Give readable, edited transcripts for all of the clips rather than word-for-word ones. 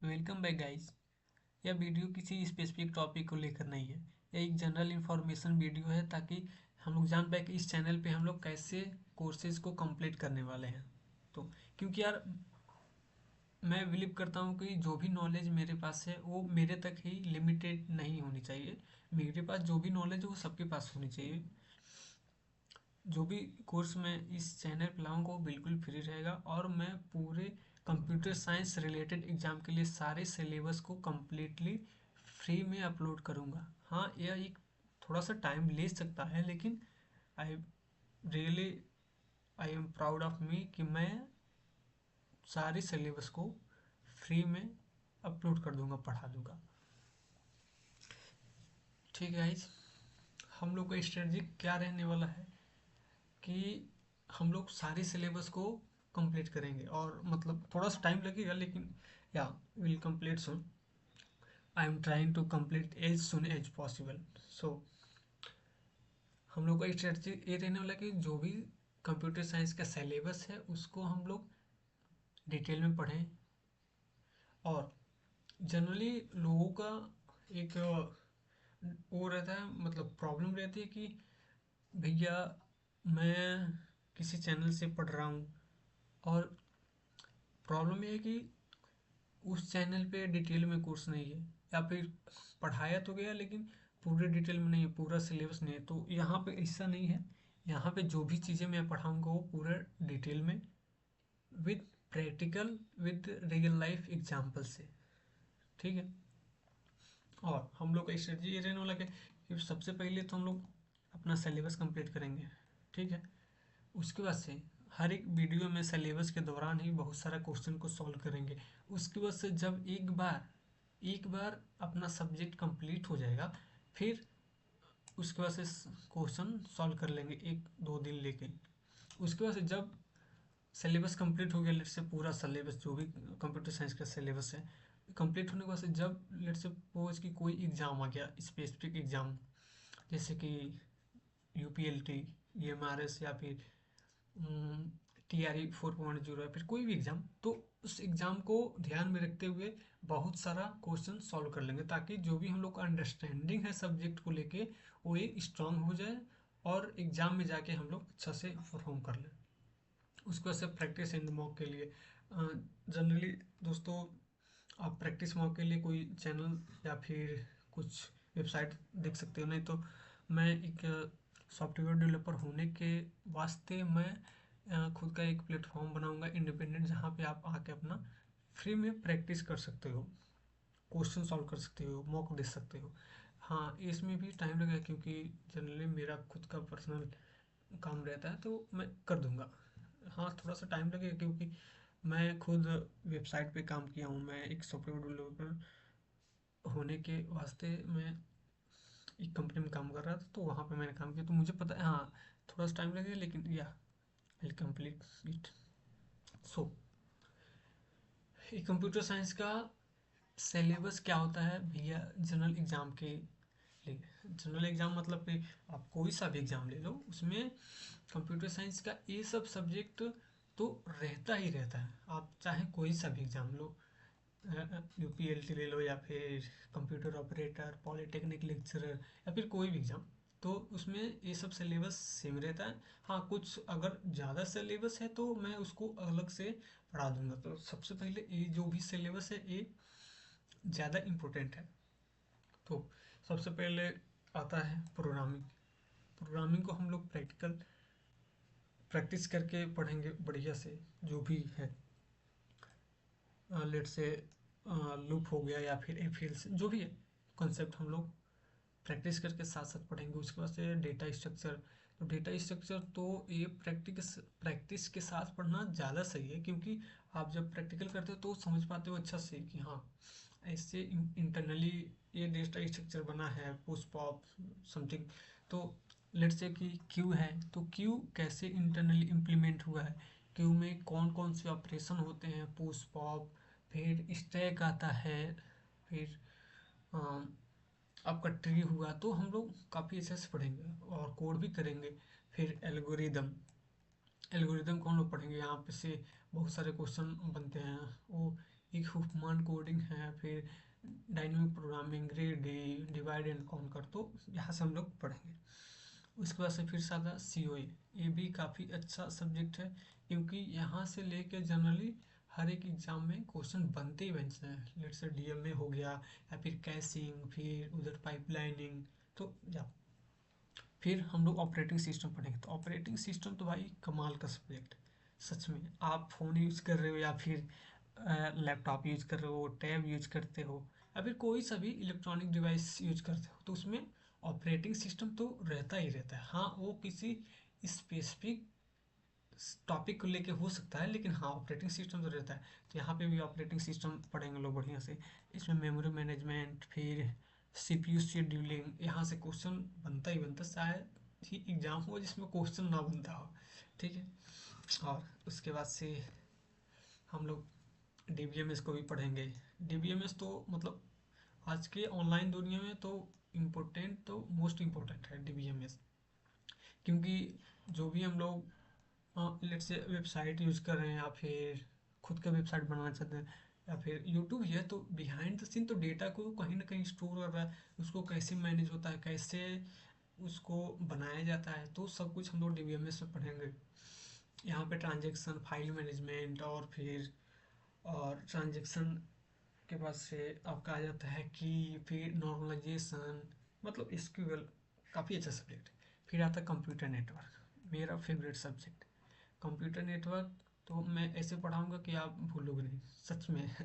Welcome back guys. यह video किसी specific topic को लेकर नहीं है। यह एक जनरल इन्फॉर्मेशन वीडियो है ताकि हम लोग जान पाए कि इस चैनल पे हम लोग कैसे कोर्सेज को कंप्लीट करने वाले हैं। तो क्योंकि यार मैं बिलीव करता हूँ कि जो भी नॉलेज मेरे पास है वो मेरे तक ही लिमिटेड नहीं होनी चाहिए। मेरे पास जो भी नॉलेज है वो सबके पास होनी चाहिए। जो भी कोर्स मैं इस चैनल पे लाऊंगा वो बिल्कुल फ्री रहेगा और मैं पूरे कंप्यूटर साइंस रिलेटेड एग्जाम के लिए सारे सिलेबस को कम्प्लीटली फ्री में अपलोड करूंगा। हाँ, यह एक थोड़ा सा टाइम ले सकता है, लेकिन I really I am proud of me कि मैं सारे सिलेबस को फ्री में अपलोड कर दूंगा, पढ़ा दूंगा। ठीक है गाइस, हम लोग का स्ट्रेटजी क्या रहने वाला है कि हम लोग सारे सिलेबस को कंप्लीट करेंगे और मतलब थोड़ा सा टाइम लगेगा, लेकिन yeah will complete soon. I am trying to complete as soon as possible. So हम लोग का स्ट्रेटजी ये रहने वाला है कि जो भी कंप्यूटर साइंस का सिलेबस है उसको हम लोग डिटेल में पढ़ें। और जनरली लोगों का एक वो रहता है, मतलब प्रॉब्लम रहती है कि भैया मैं किसी चैनल से पढ़ रहा हूँ और प्रॉब्लम ये है कि उस चैनल पे डिटेल में कोर्स नहीं है, या फिर पढ़ाया तो गया लेकिन पूरे डिटेल में नहीं है, पूरा सिलेबस नहीं है। तो यहाँ पे ऐसा नहीं है। यहाँ पे जो भी चीज़ें मैं पढ़ाऊँगा वो पूरा डिटेल में with practical with real life example से। ठीक है। और हम लोग का स्ट्रेटजी ये रहने वाला है कि सबसे पहले तो हम लोग अपना सिलेबस कंप्लीट करेंगे। ठीक है। उसके बाद से हर एक वीडियो में सिलेबस के दौरान ही बहुत सारा क्वेश्चन को सॉल्व करेंगे। उसके बाद से जब एक बार अपना सब्जेक्ट कंप्लीट हो जाएगा, फिर उसके बाद से क्वेश्चन सॉल्व कर लेंगे एक दो दिन लेके। उसके बाद से जब सिलेबस कंप्लीट हो गया, लेट से पूरा सिलेबस जो भी कंप्यूटर साइंस का सिलेबस है कंप्लीट होने के बाद से जब लेट से सपोज कि कोई एग्ज़ाम आ गया, स्पेसिफिक एग्ज़ाम, जैसे कि यूपीएलटी, ईएमआरएस या फिर TRE 4.0 या फिर कोई भी एग्ज़ाम, तो उस एग्ज़ाम को ध्यान में रखते हुए बहुत सारा क्वेश्चन सॉल्व कर लेंगे ताकि जो भी हम लोग का अंडरस्टैंडिंग है सब्जेक्ट को लेके वो एक स्ट्रांग हो जाए और एग्ज़ाम में जाके हम लोग अच्छा से परफॉर्म कर लें। उसको ऐसे प्रैक्टिस एंड मॉक के लिए जनरली दोस्तों आप प्रैक्टिस मॉक के लिए कोई चैनल या फिर कुछ वेबसाइट देख सकते हो। नहीं तो मैं एक सॉफ्टवेयर डेवलपर होने के वास्ते मैं खुद का एक प्लेटफॉर्म बनाऊंगा इंडिपेंडेंट, जहाँ पे आप आके अपना फ्री में प्रैक्टिस कर सकते हो, क्वेश्चन सॉल्व कर सकते हो, मॉक दे सकते हो। हाँ, इसमें भी टाइम लगेगा क्योंकि जनरली मेरा खुद का पर्सनल काम रहता है तो मैं कर दूंगा। हाँ, थोड़ा सा टाइम लगेगा क्योंकि मैं खुद वेबसाइट पे काम किया हूँ। मैं एक सॉफ्टवेयर डेवलपर होने के वास्ते मैं एक कंपनी में काम कर रहा था, तो वहाँ पे मैंने काम किया, तो मुझे पता है। हाँ, थोड़ा सा टाइम लगेगा लेकिन या विल कंप्लीट इट। सो ये कंप्यूटर साइंस का सिलेबस क्या होता है भैया जनरल एग्जाम के लिए। जनरल एग्जाम मतलब कि आप कोई सा भी एग्जाम ले लो, उसमें कंप्यूटर साइंस का ये सब सब्जेक्ट तो रहता ही रहता है। आप चाहे कोई सा भी एग्जाम लो, यूपीएलटी ले लो या फिर कंप्यूटर ऑपरेटर, पॉलिटेक्निक लेक्चरर या फिर कोई भी एग्जाम, तो उसमें ये सब सिलेबस सेम रहता है। हाँ, कुछ अगर ज़्यादा सिलेबस है तो मैं उसको अलग से पढ़ा दूंगा। तो सबसे पहले ये जो भी सिलेबस है ये ज़्यादा इम्पोर्टेंट है। तो सबसे पहले आता है प्रोग्रामिंग। प्रोग्रामिंग को हम लोग प्रैक्टिस करके पढ़ेंगे बढ़िया से। जो भी है लेट से लूप हो गया या फिर एफएल से जो भी है कॉन्सेप्ट हम लोग प्रैक्टिस करके साथ साथ पढ़ेंगे। उसके बाद से डेटा स्ट्रक्चर। तो डेटा स्ट्रक्चर तो ये प्रैक्टिस के साथ पढ़ना ज़्यादा सही है, क्योंकि आप जब प्रैक्टिकल करते हो तो समझ पाते हो अच्छा से कि हाँ ऐसे इंटरनली ये डेटा स्ट्रक्चर बना है, पुश पॉप समथिंग। तो लेट से कि क्यू है तो क्यू कैसे इंटरनली इम्प्लीमेंट हुआ है, क्यू में कौन कौन से ऑपरेशन होते हैं, पुश पॉप, फिर स्टैक आता है, फिर आपका ट्री हुआ। तो हम लोग काफ़ी अच्छे से पढ़ेंगे और कोड भी करेंगे। फिर एल्गोरिदम, एल्गोरिदम को हम लोग पढ़ेंगे। यहाँ पे से बहुत सारे क्वेश्चन बनते हैं, वो एक हुफमान कोडिंग है, फिर dynamic programming, grade, divide and conquer, तो यहाँ से हम लोग पढ़ेंगे। उसके बाद से फिर सादा COA, ये भी काफ़ी अच्छा सब्जेक्ट है, क्योंकि यहाँ से लेके जनरली हर एक एग्जाम में क्वेश्चन बनते ही बनते हैं। लेट्स से DMA हो गया, या फिर कैशिंग, फिर उधर पाइपलाइनिंग, तो या फिर हम लोग ऑपरेटिंग सिस्टम पढ़ेंगे। तो ऑपरेटिंग सिस्टम तो भाई कमाल का सब्जेक्ट, सच में। आप फ़ोन यूज़ कर रहे हो, या फिर लैपटॉप यूज़ कर रहे हो, टैब यूज़ करते हो, या फिर कोई सा भी इलेक्ट्रॉनिक डिवाइस यूज करते हो, तो उसमें ऑपरेटिंग सिस्टम तो रहता ही रहता है। हाँ, वो किसी स्पेसिफिक टॉपिक को लेके हो सकता है, लेकिन हाँ, ऑपरेटिंग सिस्टम तो रहता है। तो यहाँ पे भी ऑपरेटिंग सिस्टम पढ़ेंगे लोग बढ़िया से। इसमें मेमोरी मैनेजमेंट, फिर CPU शेड्यूलिंग, यहाँ से क्वेश्चन बनता ही बनता, शायद ही एग्जाम हो जिसमें क्वेश्चन ना बनता हो। ठीक है। और उसके बाद से हम लोग DBMS को भी पढ़ेंगे। DBMS तो मतलब आज के ऑनलाइन दुनिया में तो इम्पोर्टेंट, तो मोस्ट इम्पोर्टेंट है DBMS, क्योंकि जो भी हम लोग लेट्स से वेबसाइट यूज़ कर रहे हैं, या फिर खुद का वेबसाइट बनाना चाहते हैं, या फिर यूट्यूब ही है, तो बिहाइंड द सीन तो डेटा को कहीं ना कहीं स्टोर कर रहा है, उसको कैसे मैनेज होता है, कैसे उसको बनाया जाता है, तो सब कुछ हम लोग DBMS में पढ़ेंगे। यहाँ पे ट्रांजेक्शन, फाइल मैनेजमेंट, और फिर और ट्रांजेक्शन के बाद से आपका आ जाता है कि फिर नॉर्मलाइजेशन, मतलब SQL, काफ़ी अच्छा सब्जेक्ट है। फिर आता है कंप्यूटर नेटवर्क, मेरा फेवरेट सब्जेक्ट। कंप्यूटर नेटवर्क तो मैं ऐसे पढ़ाऊंगा कि आप भूलोगे नहीं, सच में।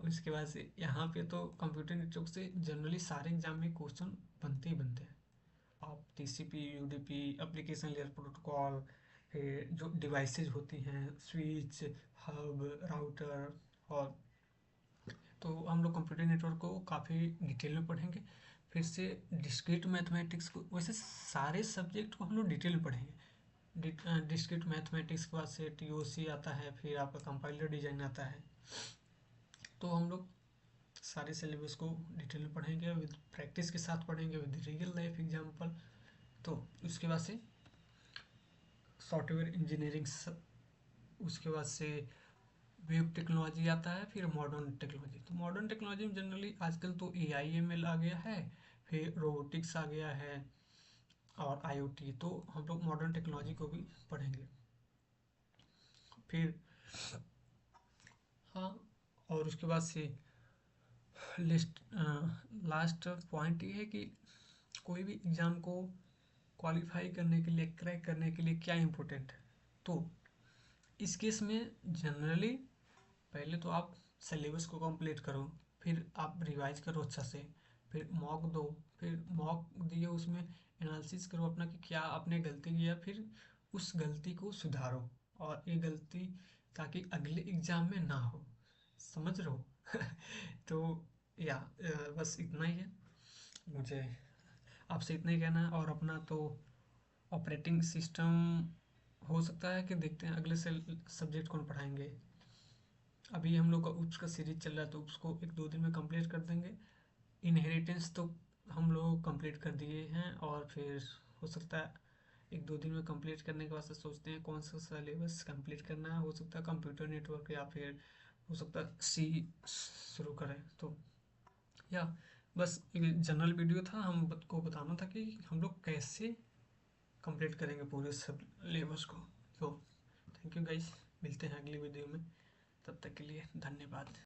उसके बाद से यहाँ पे तो कंप्यूटर नेटवर्क से जनरली सारे एग्जाम में क्वेश्चन बनते ही बनते हैं। आप TCP, UDP, application layer protocol, फिर जो डिवाइसेज होती हैं, स्विच, हब, राउटर, और तो हम लोग कंप्यूटर नेटवर्क को काफ़ी डिटेल में पढ़ेंगे। फिर से डिस्क्रीट मैथमेटिक्स को, वैसे सारे सब्जेक्ट को हम लोग डिटेल में पढ़ेंगे। डिस्क्रीट मैथमेटिक्स के बाद से TOC आता है, फिर आपका कंपाइलर डिजाइन आता है, तो हम लोग सारे सिलेबस को डिटेल में पढ़ेंगे, विद प्रैक्टिस के साथ पढ़ेंगे, विद रियल लाइफ एग्जाम्पल। तो उसके बाद से सॉफ्टवेयर इंजीनियरिंग, उसके बाद से वेब टेक्नोलॉजी आता है, फिर मॉडर्न टेक्नोलॉजी। तो मॉडर्न टेक्नोलॉजी में जनरली आजकल तो AI ML आ गया है, फिर रोबोटिक्स आ गया है, और IoT, तो हम लोग मॉडर्न टेक्नोलॉजी को भी पढ़ेंगे। फिर हाँ, और उसके बाद से लिस्ट लास्ट पॉइंट ये है कि कोई भी एग्ज़ाम को क्वालिफाई करने के लिए, क्रैक करने के लिए क्या इम्पोर्टेंट है। तो इस केस में जनरली पहले तो आप सिलेबस को कंप्लीट करो, फिर आप रिवाइज करो अच्छा से, फिर मॉक दो, फिर मॉक दिए उसमें एनालिसिस करो अपना कि क्या आपने गलती किया, फिर उस गलती को सुधारो, और ये गलती ताकि अगले एग्जाम में ना हो, समझ रहे हो। तो या बस इतना ही है, मुझे आपसे इतना ही कहना है। और अपना तो ऑपरेटिंग सिस्टम हो सकता है कि देखते हैं अगले से सब्जेक्ट कौन पढ़ाएंगे। अभी हम लोग का UPS का सीरीज चल रहा है, तो उसको 1-2 दिन में कंप्लीट कर देंगे। इनहेरिटेंस तो हम लोग कंप्लीट कर दिए हैं, और फिर हो सकता है 1-2 दिन में कंप्लीट करने के बाद से सोचते हैं कौन सा सिलेबस कंप्लीट करना है। हो सकता है कंप्यूटर नेटवर्क, या फिर हो सकता है C शुरू करें। तो या बस एक जनरल वीडियो था, को बताना था कि हम लोग कैसे कंप्लीट करेंगे पूरे सिलेबस को। तो थैंक यू गाइस, मिलते हैं अगली वीडियो में, तब तक के लिए धन्यवाद।